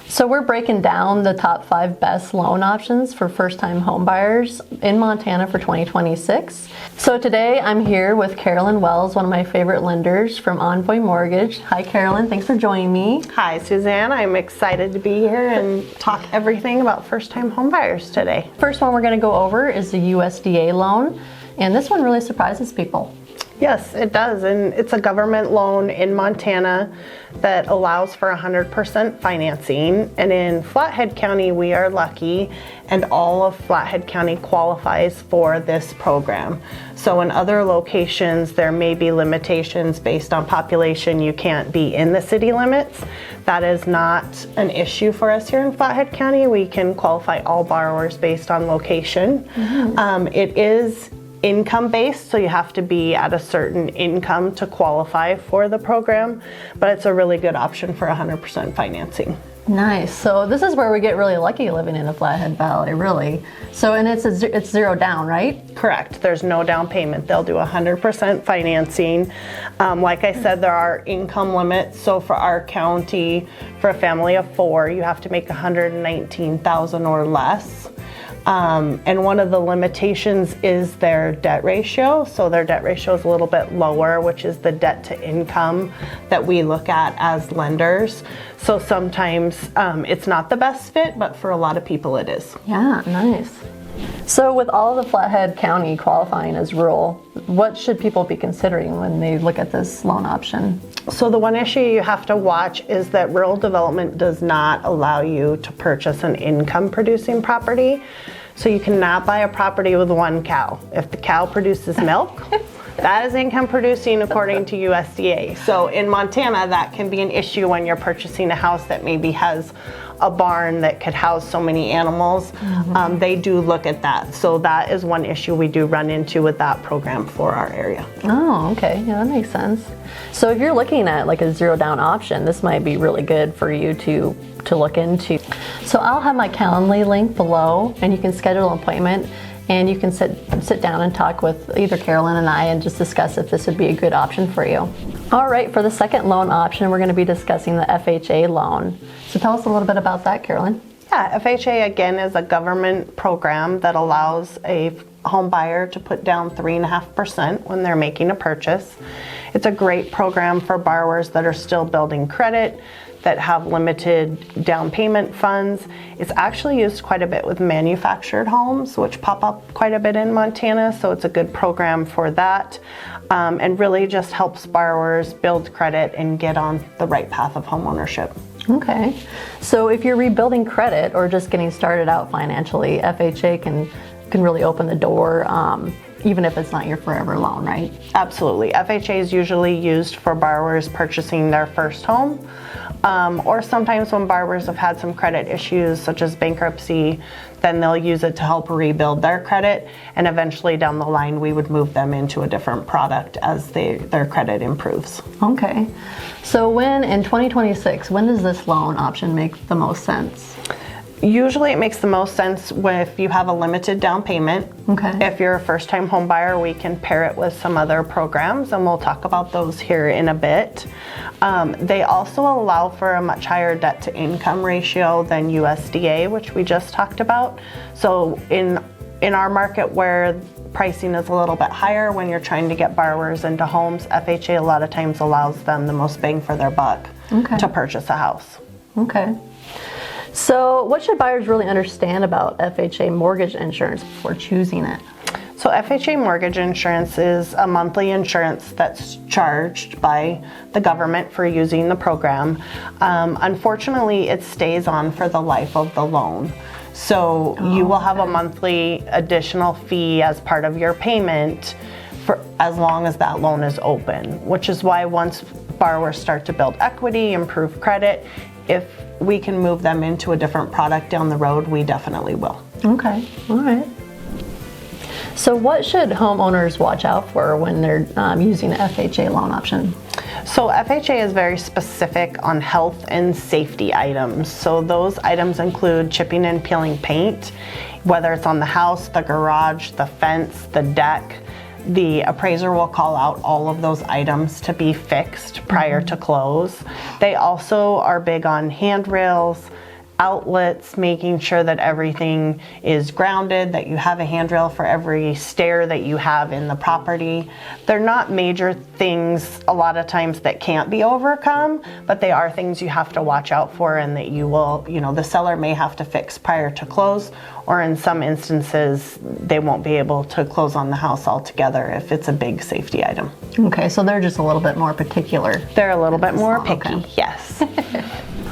So we're breaking down the top 5 best loan options for first-time home buyers in Montana for 2026. So today I'm here with Carolyn Wells, one of my favorite lenders from Envoy Mortgage. Hi Carolyn, thanks for joining me. Hi Suzanne, I'm excited to be here and talk everything about first-time home buyers today. First one we're going to go over is the USDA loan, and this one really surprises people. Yes, it does, and it's a government loan in Montana that allows for 100% financing, and in Flathead County we are lucky and all of Flathead County qualifies for this program. So in other locations there may be limitations based on population. You can't be in the city limits. That is not an issue for us here in Flathead County. We can qualify all borrowers based on location. It is income-based, so you have to be at a certain income to qualify for the program, but it's a really good option for 100% financing. Nice. So this is where we get really lucky living in the Flathead Valley, really. So, and it's zero down, right? Correct. There's no down payment. They'll do 100% financing. Like I said, there are income limits. So for our county, for a family of 4, you have to make $119,000 or less. And one of the limitations is their debt ratio. So their debt ratio is a little bit lower, which is the debt to income that we look at as lenders. So sometimes it's not the best fit, but for a lot of people it is. Yeah, nice. So with all of the Flathead County qualifying as rural, what should people be considering when they look at this loan option? So the one issue you have to watch is that rural development does not allow you to purchase an income producing property. So you cannot buy a property with 1 cow. If the cow produces milk, that is income producing according to USDA. So in Montana, that can be an issue when you're purchasing a house that maybe has a barn that could house so many animals. They do look at that. So that is one issue we do run into with that program for our area. Oh, okay. Yeah, that makes sense. So if you're looking at like a zero down option, this might be really good for you to look into. So I'll have my Calendly link below, and you can schedule an appointment and you can sit down and talk with either Carolyn and I and just discuss if this would be a good option for you. All right, for the second loan option, we're going to be discussing the FHA loan. So tell us a little bit about that, Carolyn. Yeah, FHA again is a government program that allows a home buyer to put down 3.5% when they're making a purchase. It's a great program for borrowers that are still building credit, that have limited down payment funds. It's actually used quite a bit with manufactured homes, which pop up quite a bit in Montana, so it's a good program for that, and really just helps borrowers build credit and get on the right path of homeownership. Okay, so if you're rebuilding credit or just getting started out financially, FHA can really open the door, even if it's not your forever loan, right? Absolutely. FHA is usually used for borrowers purchasing their first home, or sometimes when borrowers have had some credit issues such as bankruptcy, then they'll use it to help rebuild their credit, and eventually down the line we would move them into a different product as their credit improves. Okay, so in 2026, when does this loan option make the most sense? Usually it makes the most sense if you have a limited down payment. Okay. If you're a first-time home buyer, we can pair it with some other programs, and we'll talk about those here in a bit. They also allow for a much higher debt-to-income ratio than USDA, which we just talked about. So in our market where pricing is a little bit higher when you're trying to get borrowers into homes, FHA a lot of times allows them the most bang for their buck to purchase a house. Okay. So what should buyers really understand about FHA mortgage insurance before choosing it? So FHA mortgage insurance is a monthly insurance that's charged by the government for using the program. Unfortunately, it stays on for the life of the loan. So you will have a monthly additional fee as part of your payment for as long as that loan is open, which is why once borrowers start to build equity, improve credit, if we can move them into a different product down the road, we definitely will. Okay, all right. So what should homeowners watch out for when they're using the FHA loan option? So FHA is very specific on health and safety items. So those items include chipping and peeling paint, whether it's on the house, the garage, the fence, the deck. The appraiser will call out all of those items to be fixed prior to close. They also are big on handrails, outlets, making sure that everything is grounded, that you have a handrail for every stair that you have in the property. They're not major things a lot of times that can't be overcome, but they are things you have to watch out for and that you will, the seller may have to fix prior to close, or in some instances, they won't be able to close on the house altogether if it's a big safety item. Okay, so they're just a little bit more particular. They're a little bit more picky, okay. Yes.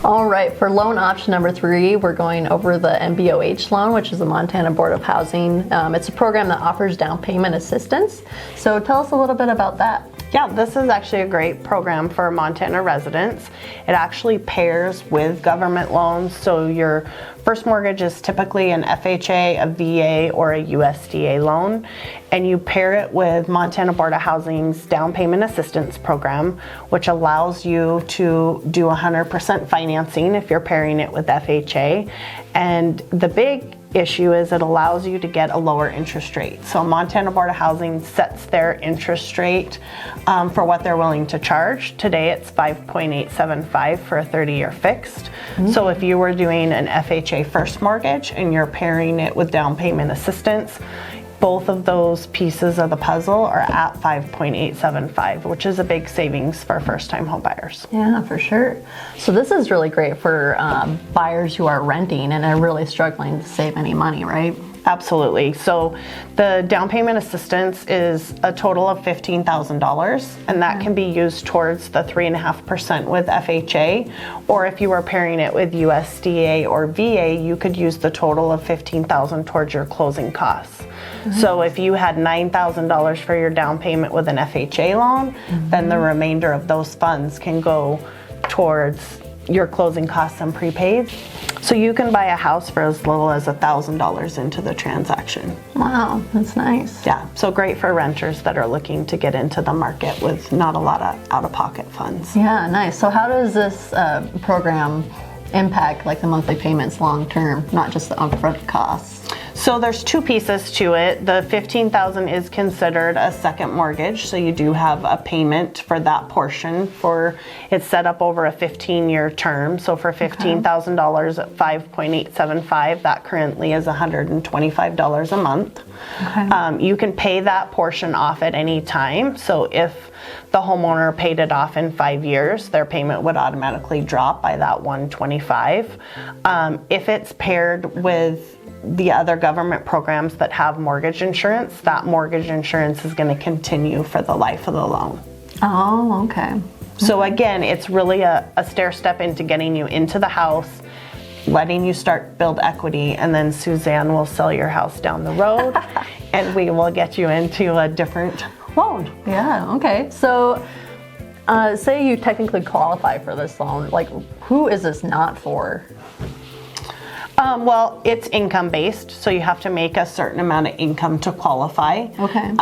All right, for loan option number 3, we're going over the MBOH loan, which is the Montana Board of Housing. It's a program that offers down payment assistance. So tell us a little bit about that. Yeah, this is actually a great program for Montana residents. It actually pairs with government loans. So your first mortgage is typically an FHA, a VA, or a USDA loan. And you pair it with Montana Board of Housing's down payment assistance program, which allows you to do 100% financing if you're pairing it with FHA. And the big issue is it allows you to get a lower interest rate. So Montana Board of Housing sets their interest rate for what they're willing to charge. Today it's 5.875 for a 30-year fixed. So if you were doing an FHA first mortgage and you're pairing it with down payment assistance, both of those pieces of the puzzle are at 5.875, which is a big savings for first-time home buyers. Yeah, for sure. So this is really great for buyers who are renting and are really struggling to save any money, right? Absolutely. So the down payment assistance is a total of $15,000, and that can be used towards the 3.5% with FHA, or if you were pairing it with USDA or VA, you could use the total of $15,000 towards your closing costs. So if you had $9,000 for your down payment with an FHA loan, then the remainder of those funds can go towards your closing costs and prepaids. So you can buy a house for as little as $1,000 into the transaction. Wow, that's nice. Yeah, so great for renters that are looking to get into the market with not a lot of out-of-pocket funds. Yeah, nice. So how does this program impact like the monthly payments long term, not just the upfront costs? So there's two pieces to it. The $15,000 is considered a second mortgage, so you do have a payment for that portion. It's set up over a 15-year term. So for $15,000 at 5.875, that currently is $125 a month. Okay. You can pay that portion off at any time. So if the homeowner paid it off in 5 years, their payment would automatically drop by that $125. If it's paired with the other government programs that have mortgage insurance, that mortgage insurance is going to continue for the life of the loan. Oh, okay. So again, it's really a stair step into getting you into the house, letting you start build equity, and then Suzanne will sell your house down the road and we will get you into a different loan. Yeah, okay. So say you technically qualify for this loan, like who is this not for? Well, it's income based, so you have to make a certain amount of income to qualify. Okay.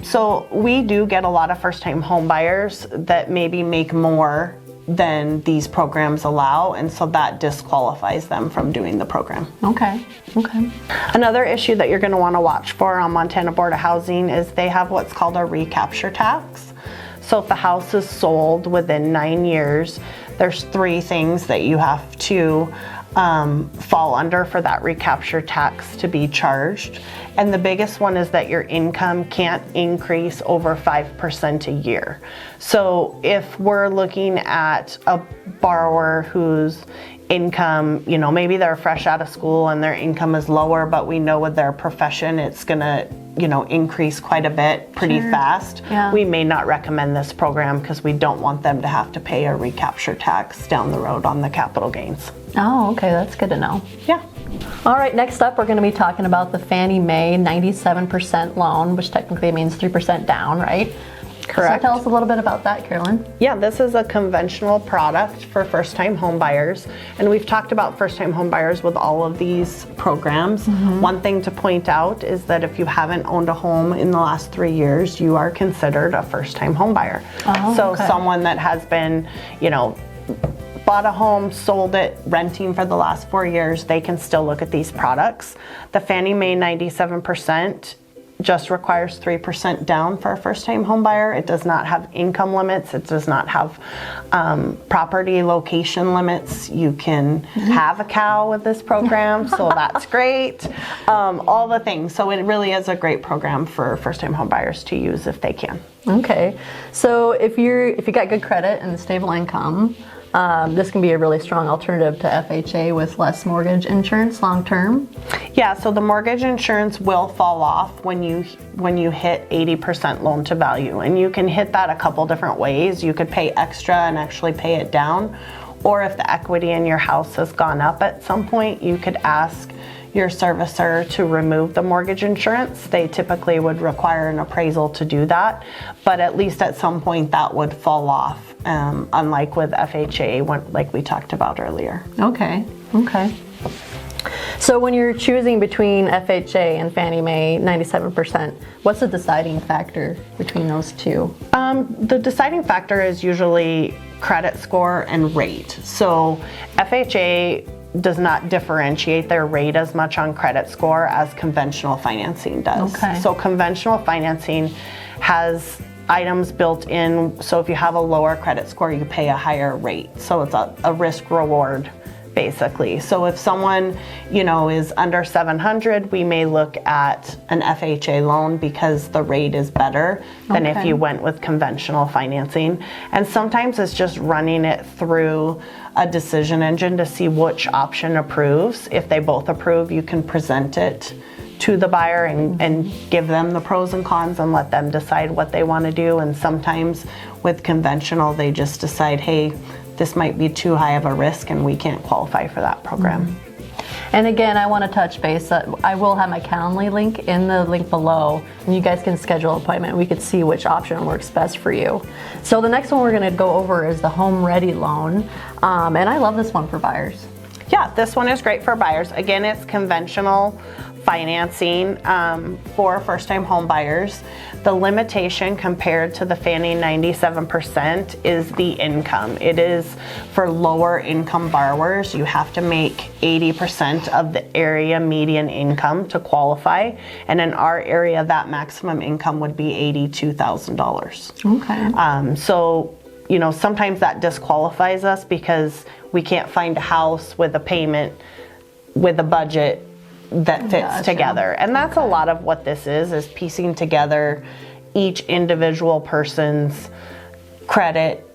So we do get a lot of first-time home buyers that maybe make more than these programs allow, and so that disqualifies them from doing the program. Okay. Okay. Another issue that you're going to want to watch for on Montana Board of Housing is they have what's called a recapture tax. So if the house is sold within 9 years, there's 3 things that you have to fall under for that recapture tax to be charged. And the biggest one is that your income can't increase over 5% a year. So if we're looking at a borrower whose income, maybe they're fresh out of school and their income is lower, but we know with their profession it's gonna, increase quite a bit pretty fast. Yeah. We may not recommend this program because we don't want them to have to pay a recapture tax down the road on the capital gains. Oh, okay, that's good to know. Yeah. All right, next up we're going to be talking about the Fannie Mae 97% loan, which technically means 3% down, right? Correct. So tell us a little bit about that, Carolyn. Yeah, this is a conventional product for first-time home buyers, and we've talked about first-time home buyers with all of these programs. One thing to point out is that if you haven't owned a home in the last 3 years, you are considered a first-time home buyer. Oh, so okay. Someone that has been, bought a home, sold it, renting for the last 4 years, they can still look at these products. The Fannie Mae 97% just requires 3% down for a first-time home buyer. It does not have income limits. It does not have property location limits. You can have a cow with this program, so that's great. All the things. So it really is a great program for first-time home buyers to use if they can. Okay, so if you got good credit and stable income, this can be a really strong alternative to FHA with less mortgage insurance long term. Yeah, so the mortgage insurance will fall off when you hit 80% loan to value, and you can hit that a couple different ways. You could pay extra and actually pay it down, or if the equity in your house has gone up at some point, you could ask your servicer to remove the mortgage insurance. They typically would require an appraisal to do that, but at least at some point that would fall off, unlike with FHA, like we talked about earlier. Okay. So when you're choosing between FHA and Fannie Mae 97%, what's the deciding factor between those two? The deciding factor is usually credit score and rate. So FHA does not differentiate their rate as much on credit score as conventional financing does. Okay. So conventional financing has items built in, so if you have a lower credit score, you pay a higher rate. So it's a risk reward, basically. So if someone, is under 700, we may look at an FHA loan because the rate is better than if you went with conventional financing. And sometimes it's just running it through a decision engine to see which option approves. If they both approve, you can present it to the buyer and give them the pros and cons and let them decide what they want to do. And sometimes with conventional, they just decide, hey, this might be too high of a risk and we can't qualify for that program. And again, I want to touch base. I will have my Calendly link in the link below, and you guys can schedule an appointment. We could see which option works best for you. So the next one we're going to go over is the Home Ready loan, and I love this one for buyers. Yeah, this one is great for buyers. Again, it's conventional financing for first-time home buyers. The limitation compared to the Fannie 97% is the income. It is for lower income borrowers. You have to make 80% of the area median income to qualify. And in our area, that maximum income would be $82,000. Okay. So, sometimes that disqualifies us because we can't find a house with a payment with a budget that fits together. And that's a lot of what this is piecing together each individual person's credit,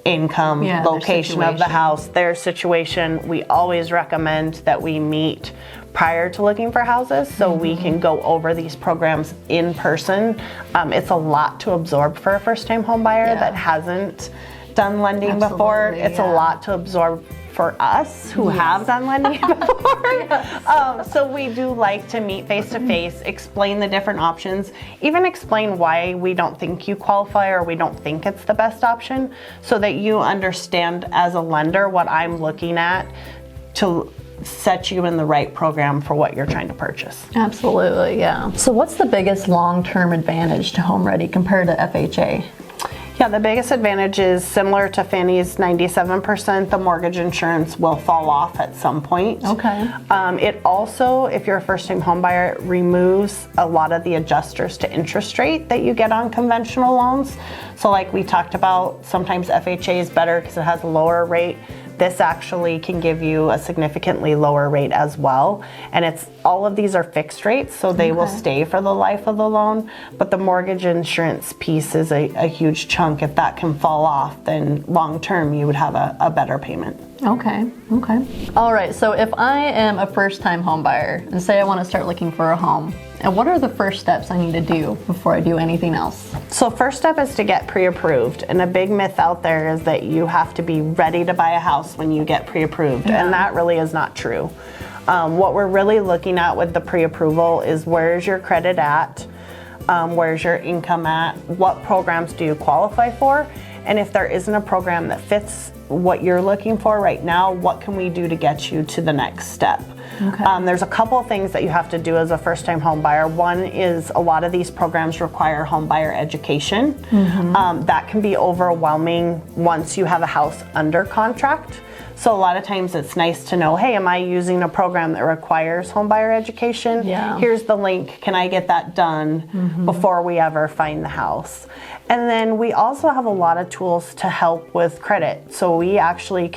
income, location of the house, their situation. We always recommend that we meet prior to looking for houses so we can go over these programs in person. It's a lot to absorb for a first-time home buyer that hasn't done lending before. It's a lot to absorb for us who have done lending before. So we do like to meet face-to-face, explain the different options, even explain why we don't think you qualify or we don't think it's the best option, so that you understand as a lender what I'm looking at to set you in the right program for what you're trying to purchase. Absolutely, yeah. So what's the biggest long-term advantage to Home Ready compared to FHA? Yeah, the biggest advantage is similar to Fannie's 97%, the mortgage insurance will fall off at some point. Okay. It also, if you're a first-time home buyer, removes a lot of the adjusters to interest rate that you get on conventional loans. So like we talked about, sometimes FHA is better because it has a lower rate. This actually can give you a significantly lower rate as well. And all of these are fixed rates, so they will stay for the life of the loan. But the mortgage insurance piece is a huge chunk. If that can fall off, then long term you would have a better payment. Okay. All right, so if I am a first-time home buyer and say I want to start looking for a home, and what are the first steps I need to do before I do anything else? So first step is to get pre-approved. And a big myth out there is that you have to be ready to buy a house when you get pre-approved. And that really is not true. What we're really looking at with the pre-approval is where's your credit at, where's your income at, what programs do you qualify for, and if there isn't a program that fits what you're looking for right now, what can we do to get you to the next step? Okay. There's a couple of things that you have to do as a first-time home buyer. One is a lot of these programs require home buyer education. That can be overwhelming once you have a house under contract. So a lot of times it's nice to know, hey, am I using a program that requires home buyer education? Yeah. Here's the link. Can I get that done before we ever find the house? And then we also have a lot of tools to help with credit. So we actually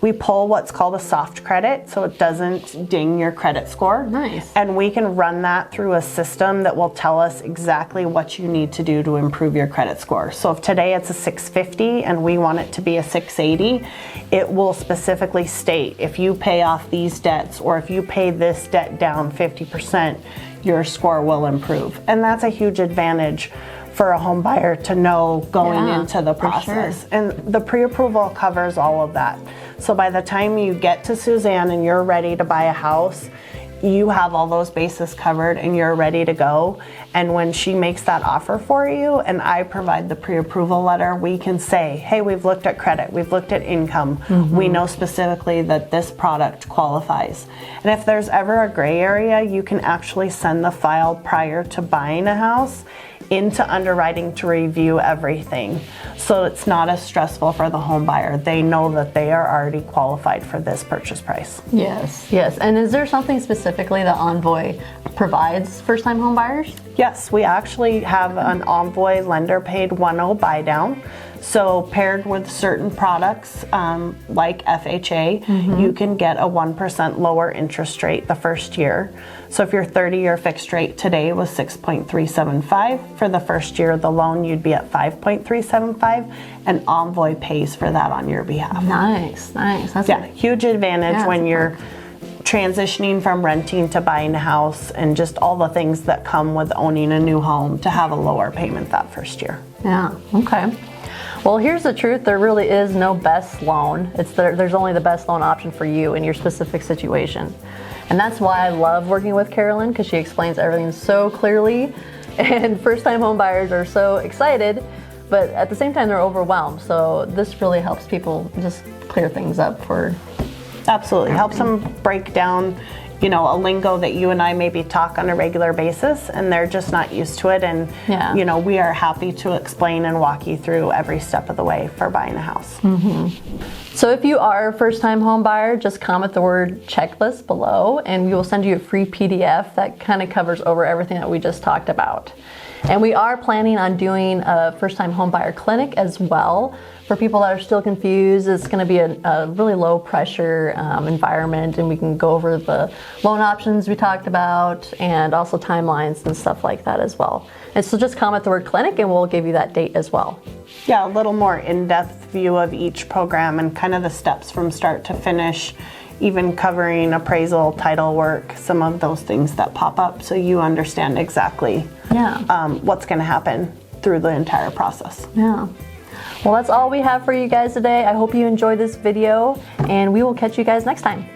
we pull what's called a soft credit, so it doesn't ding your credit score. Nice. And we can run that through a system that will tell us exactly what you need to do to improve your credit score. So if today it's a 650 and we want it to be a 680, it will specifically state if you pay off these debts or if you pay this debt down 50%, your score will improve. And that's a huge advantage for a home buyer to know going into the process. Sure. And the pre-approval covers all of that. So by the time you get to Suzanne and you're ready to buy a house, you have all those bases covered and you're ready to go. And when she makes that offer for you and I provide the pre-approval letter, we can say, hey, we've looked at credit, we've looked at income, we know specifically that this product qualifies. And if there's ever a gray area, you can actually send the file prior to buying a house into underwriting to review everything. So it's not as stressful for the home buyer. They know that they are already qualified for this purchase price. Yes, yes. And is there something specifically that Envoy provides first-time home buyers? Yes, we actually have an Envoy lender paid 1.0 buydown. So paired with certain products like FHA, you can get a 1% lower interest rate the first year. So if your 30-year fixed rate today was 6.375, for the first year of the loan you'd be at 5.375, and Envoy pays for that on your behalf. Nice, nice. That's Huge advantage when you're transitioning from renting to buying a house and just all the things that come with owning a new home to have a lower payment that first year. Yeah, okay. Well, here's the truth. There really is no best loan. There's only the best loan option for you in your specific situation. And that's why I love working with Carolyn, because she explains everything so clearly. And first-time home buyers are so excited, but at the same time they're overwhelmed. So this really helps people just clear things up for... Absolutely. Helps them break down, a lingo that you and I maybe talk on a regular basis, and they're just not used to it. And, we are happy to explain and walk you through every step of the way for buying a house. So if you are a first-time home buyer, just comment the word checklist below, and we will send you a free PDF that kind of covers over everything that we just talked about. And we are planning on doing a first-time home buyer clinic as well. For people that are still confused, it's going to be a really low pressure environment, and we can go over the loan options we talked about and also timelines and stuff like that as well. And so just comment the word clinic and we'll give you that date as well. Yeah, a little more in-depth view of each program and kind of the steps from start to finish, even covering appraisal, title work, some of those things that pop up so you understand exactly what's going to happen through the entire process. Yeah. Well, that's all we have for you guys today. I hope you enjoyed this video, and we will catch you guys next time.